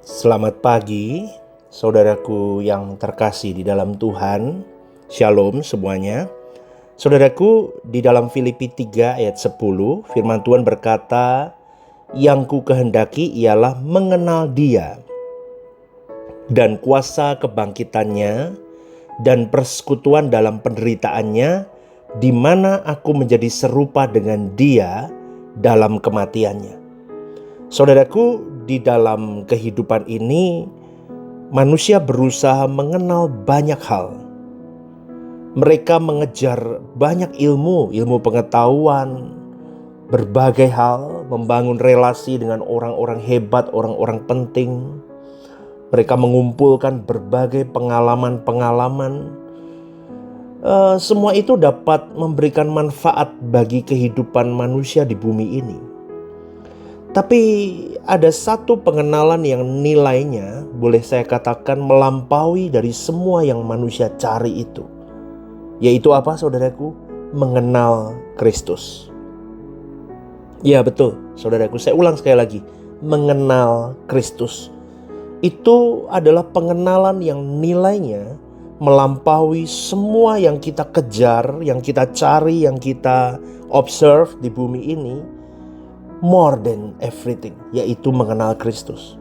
Selamat pagi, saudaraku yang terkasih di dalam Tuhan. Shalom semuanya. Saudaraku, di dalam Filipi 3 ayat 10, firman Tuhan berkata, "Yang ku kehendaki ialah mengenal Dia dan kuasa kebangkitannya dan persekutuan dalam penderitaannya, di mana aku menjadi serupa dengan Dia dalam kematiannya." Saudaraku, di dalam kehidupan ini manusia berusaha mengenal banyak hal. Mereka mengejar banyak ilmu pengetahuan, berbagai hal, membangun relasi dengan orang-orang hebat, orang-orang penting. Mereka mengumpulkan berbagai pengalaman-pengalaman. Semua itu dapat memberikan manfaat bagi kehidupan manusia di bumi ini. Tapi ada satu pengenalan yang nilainya boleh saya katakan melampaui dari semua yang manusia cari itu. Yaitu apa, saudaraku? Mengenal Kristus. Ya betul, saudaraku, saya ulang sekali lagi. Mengenal Kristus. Itu adalah pengenalan yang nilainya melampaui semua yang kita kejar, yang kita cari, yang kita observe di bumi ini. More than everything, yaitu mengenal Kristus.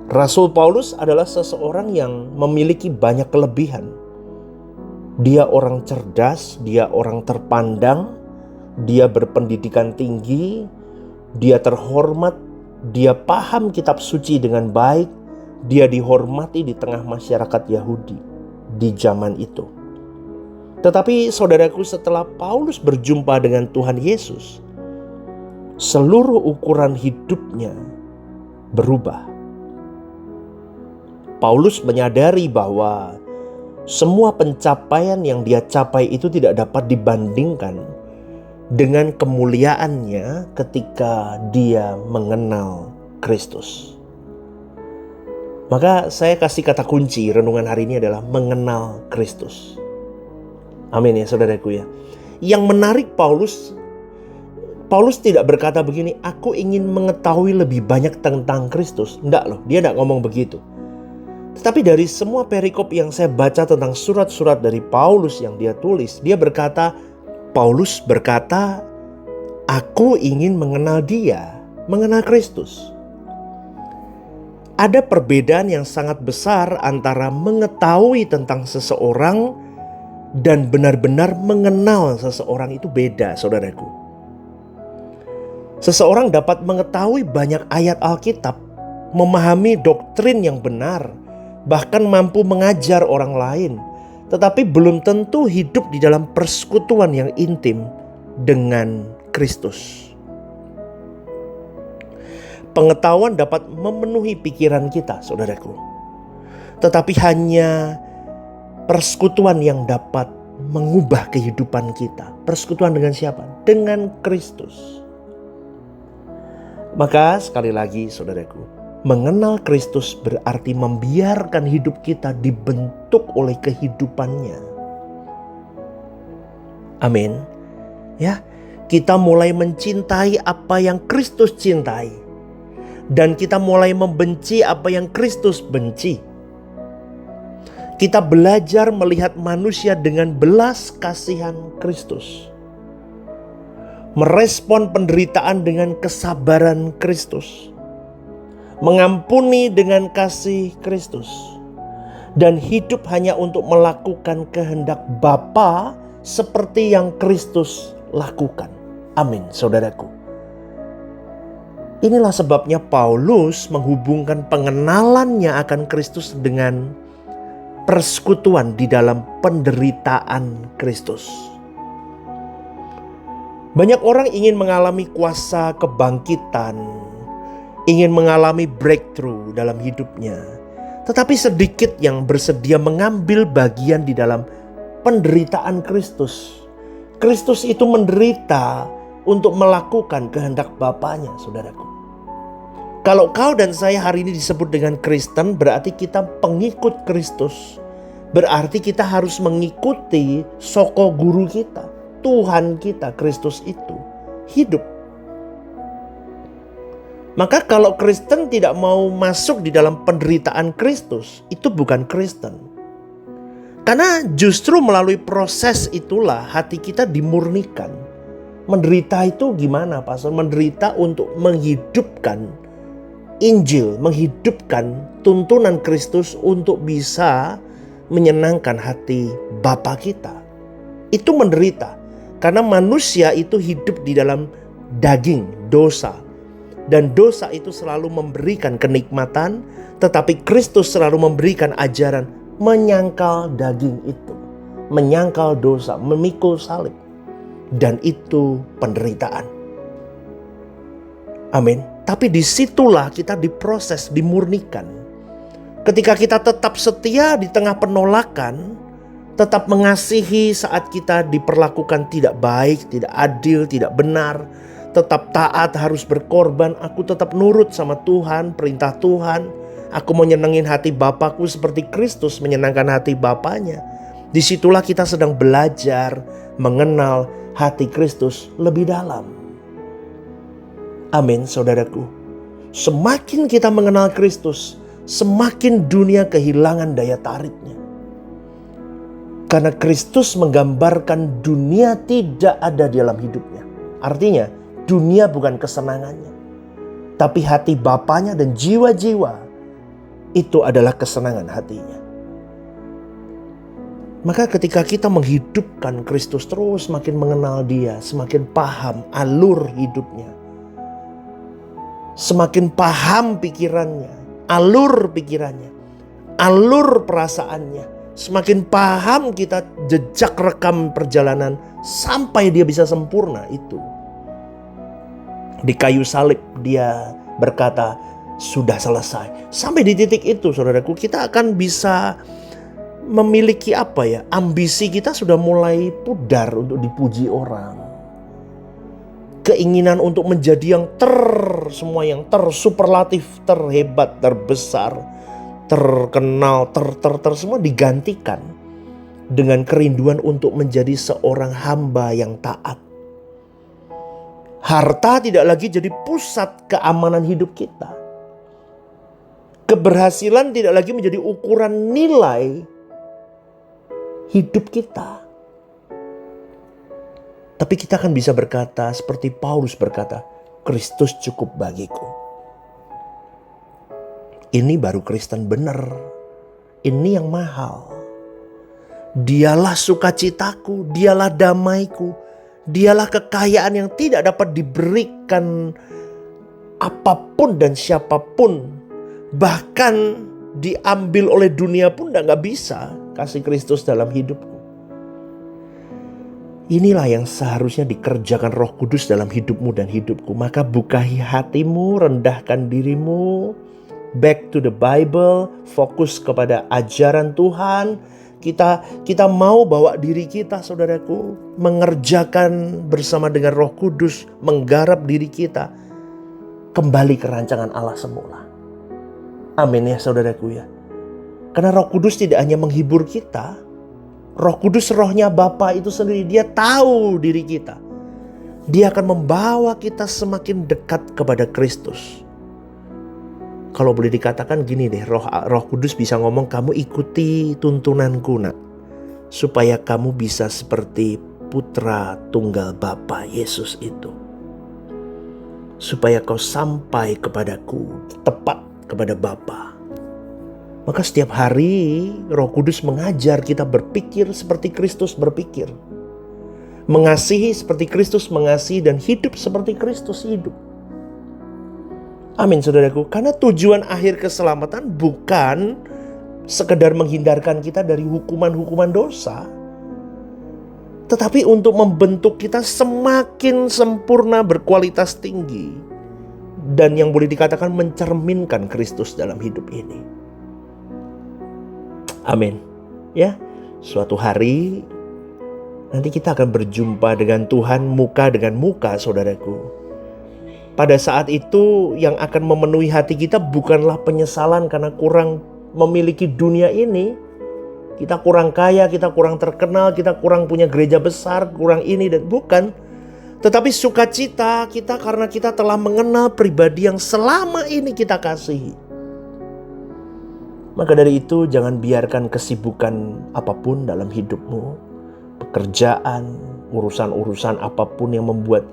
Rasul Paulus adalah seseorang yang memiliki banyak kelebihan. Dia orang cerdas, dia orang terpandang, dia berpendidikan tinggi, dia terhormat, dia paham kitab suci dengan baik, dia dihormati di tengah masyarakat Yahudi di zaman itu. Tetapi saudaraku, setelah Paulus berjumpa dengan Tuhan Yesus, seluruh ukuran hidupnya berubah. Paulus menyadari bahwa semua pencapaian yang dia capai itu tidak dapat dibandingkan dengan kemuliaannya ketika dia mengenal Kristus. Maka saya kasih kata kunci renungan hari ini adalah mengenal Kristus. Amin ya saudaraku ya. Yang menarik Paulus tidak berkata begini, aku ingin mengetahui lebih banyak tentang Kristus. Enggak loh, dia enggak ngomong begitu. Tetapi dari semua perikop yang saya baca tentang surat-surat dari Paulus yang dia tulis, Paulus berkata, aku ingin mengenal Dia, mengenal Kristus. Ada perbedaan yang sangat besar antara mengetahui tentang seseorang dan benar-benar mengenal seseorang. Itu beda, saudaraku. Seseorang dapat mengetahui banyak ayat Alkitab, memahami doktrin yang benar, bahkan mampu mengajar orang lain, tetapi belum tentu hidup di dalam persekutuan yang intim dengan Kristus. Pengetahuan dapat memenuhi pikiran kita, saudaraku, tetapi hanya persekutuan yang dapat mengubah kehidupan kita. Persekutuan dengan siapa? Dengan Kristus. Maka sekali lagi saudaraku, mengenal Kristus berarti membiarkan hidup kita dibentuk oleh kehidupannya. Amin. Ya, kita mulai mencintai apa yang Kristus cintai. Dan kita mulai membenci apa yang Kristus benci. Kita belajar melihat manusia dengan belas kasihan Kristus. Merespon penderitaan dengan kesabaran Kristus, mengampuni dengan kasih Kristus, dan hidup hanya untuk melakukan kehendak Bapa seperti yang Kristus lakukan. Amin, saudaraku. Inilah sebabnya Paulus menghubungkan pengenalannya akan Kristus dengan persekutuan di dalam penderitaan Kristus. Banyak orang ingin mengalami kuasa kebangkitan, ingin mengalami breakthrough dalam hidupnya. Tetapi sedikit yang bersedia mengambil bagian di dalam penderitaan Kristus. Kristus itu menderita untuk melakukan kehendak Bapanya, saudaraku. Kalau kau dan saya hari ini disebut dengan Kristen, berarti kita pengikut Kristus. Berarti kita harus mengikuti soko guru kita. Tuhan kita, Kristus itu hidup. Maka kalau Kristen tidak mau masuk di dalam penderitaan Kristus, itu bukan Kristen. Karena justru melalui proses itulah hati kita dimurnikan. Menderita itu gimana, Pastor? Menderita untuk menghidupkan Injil, menghidupkan tuntunan Kristus untuk bisa menyenangkan hati Bapa kita. Itu menderita. Karena manusia itu hidup di dalam daging, dosa. Dan dosa itu selalu memberikan kenikmatan, tetapi Kristus selalu memberikan ajaran menyangkal daging itu, menyangkal dosa, memikul salib. Dan itu penderitaan. Amin. Tapi disitulah kita diproses, dimurnikan. Ketika kita tetap setia di tengah penolakan, tetap mengasihi saat kita diperlakukan tidak baik, tidak adil, tidak benar, tetap taat, harus berkorban. Aku tetap nurut sama Tuhan, perintah Tuhan. Aku mau nyenengin hati Bapakku seperti Kristus menyenangkan hati Bapaknya. Disitulah kita sedang belajar mengenal hati Kristus lebih dalam. Amin, saudaraku. Semakin kita mengenal Kristus, semakin dunia kehilangan daya tariknya. Karena Kristus menggambarkan dunia tidak ada di dalam hidupnya. Artinya, dunia bukan kesenangannya, tapi hati Bapaknya dan jiwa-jiwa itu adalah kesenangan hatinya. Maka ketika kita menghidupkan Kristus, terus semakin mengenal Dia, semakin paham alur hidupnya, semakin paham pikirannya, alur pikirannya, alur perasaannya, semakin paham kita jejak rekam perjalanan sampai Dia bisa sempurna itu. Di kayu salib Dia berkata, sudah selesai. Sampai di titik itu, saudaraku, kita akan bisa memiliki ambisi kita sudah mulai pudar untuk dipuji orang. Keinginan untuk menjadi yang semua yang superlatif, terhebat, terbesar, terkenal, semua digantikan dengan kerinduan untuk menjadi seorang hamba yang taat. Harta tidak lagi jadi pusat keamanan hidup kita. Keberhasilan tidak lagi menjadi ukuran nilai hidup kita. Tapi kita akan bisa berkata seperti Paulus berkata, Kristus cukup bagiku. Ini baru Kristen benar. Ini yang mahal. Dialah sukacitaku, dialah damaiku, dialah kekayaan yang tidak dapat diberikan apapun dan siapapun. Bahkan diambil oleh dunia pun nggak bisa kasih Kristus dalam hidupku. Inilah yang seharusnya dikerjakan Roh Kudus dalam hidupmu dan hidupku. Maka bukahi hatimu, rendahkan dirimu, back to the Bible, fokus kepada ajaran Tuhan. Kita mau bawa diri kita, saudaraku, mengerjakan bersama dengan Roh Kudus, menggarap diri kita kembali ke rancangan Allah semula. Amin ya, saudaraku ya. Karena Roh Kudus tidak hanya menghibur kita. Roh Kudus, rohnya Bapa itu sendiri, Dia tahu diri kita. Dia akan membawa kita semakin dekat kepada Kristus. Kalau boleh dikatakan gini deh, Roh Kudus bisa ngomong, kamu ikuti tuntunanku nak, supaya kamu bisa seperti putra tunggal Bapa Yesus itu. Supaya kau sampai kepadaku, tepat kepada Bapa. Maka setiap hari Roh Kudus mengajar kita berpikir seperti Kristus berpikir. Mengasihi seperti Kristus mengasihi dan hidup seperti Kristus hidup. Amin, saudaraku. Karena tujuan akhir keselamatan bukan sekedar menghindarkan kita dari hukuman-hukuman dosa, tetapi untuk membentuk kita semakin sempurna, berkualitas tinggi, dan yang boleh dikatakan mencerminkan Kristus dalam hidup ini. Amin. Ya, suatu hari nanti kita akan berjumpa dengan Tuhan muka dengan muka, saudaraku. Pada saat itu yang akan memenuhi hati kita bukanlah penyesalan karena kurang memiliki dunia ini. Kita kurang kaya, kita kurang terkenal, kita kurang punya gereja besar, kurang ini dan bukan. Tetapi sukacita kita karena kita telah mengenal pribadi yang selama ini kita kasihi. Maka dari itu jangan biarkan kesibukan apapun dalam hidupmu, pekerjaan, urusan-urusan apapun yang membuat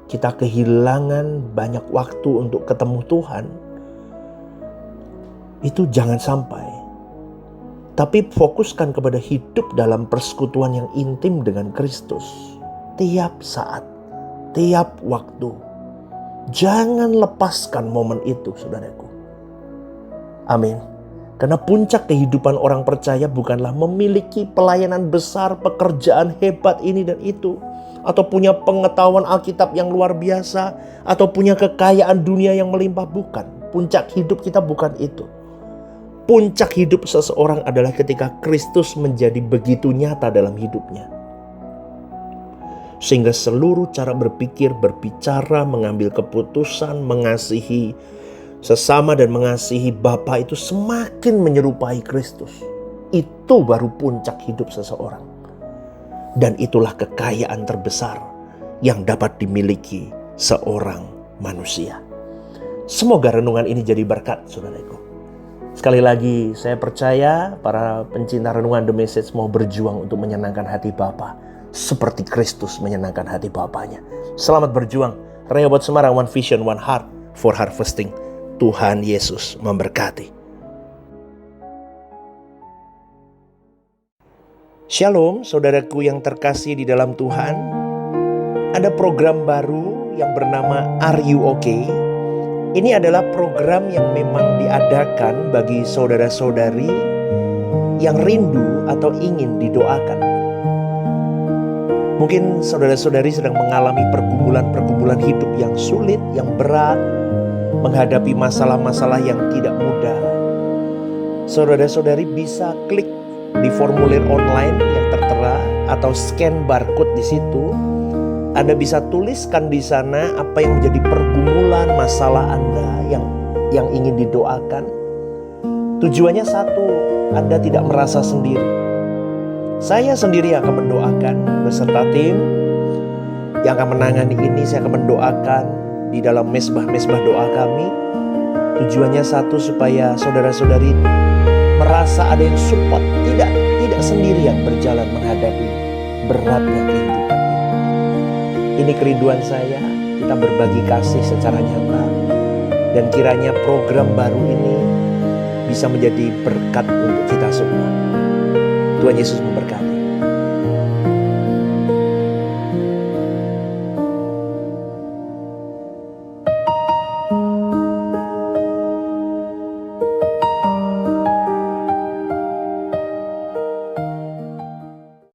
kita kehilangan banyak waktu untuk ketemu Tuhan, itu jangan sampai. Tapi fokuskan kepada hidup dalam persekutuan yang intim dengan Kristus. Tiap saat, tiap waktu. Jangan lepaskan momen itu, saudaraku. Amin. Karena puncak kehidupan orang percaya bukanlah memiliki pelayanan besar, pekerjaan hebat ini dan itu, atau punya pengetahuan Alkitab yang luar biasa, atau punya kekayaan dunia yang melimpah. Bukan. Puncak hidup kita bukan itu. Puncak hidup seseorang adalah ketika Kristus menjadi begitu nyata dalam hidupnya. Sehingga seluruh cara berpikir, berbicara, mengambil keputusan, mengasihi sesama dan mengasihi Bapa itu semakin menyerupai Kristus. Itu baru puncak hidup seseorang. Dan itulah kekayaan terbesar yang dapat dimiliki seorang manusia. Semoga renungan ini jadi berkat, saudaraku. Sekali lagi saya percaya para pencinta renungan The Message mau berjuang untuk menyenangkan hati Bapa seperti Kristus menyenangkan hati Bapanya. Selamat berjuang. Rehoboth Semarang, One Vision, One Heart for Harvesting. Tuhan Yesus memberkati. Shalom, saudaraku yang terkasih di dalam Tuhan. Ada program baru yang bernama Are You Okay? Ini adalah program yang memang diadakan bagi saudara-saudari yang rindu atau ingin didoakan. Mungkin saudara-saudari sedang mengalami pergumulan-pergumulan hidup yang sulit, yang berat, menghadapi masalah-masalah yang tidak mudah. Saudara-saudari bisa klik di formulir online yang tertera atau scan barcode di situ. Anda bisa tuliskan di sana apa yang menjadi pergumulan masalah Anda yang ingin didoakan. Tujuannya satu, Anda tidak merasa sendiri. Saya sendiri akan mendoakan beserta tim yang akan menangani ini. Saya akan mendoakan di dalam mesbah-mesbah doa kami. Tujuannya satu, supaya saudara-saudari merasa ada yang support, tidak sendirian berjalan menghadapi beratnya kehidupan ini. Ini kerinduan saya, kita berbagi kasih secara nyata, dan kiranya program baru ini bisa menjadi berkat untuk kita semua. Tuhan Yesus memberkati.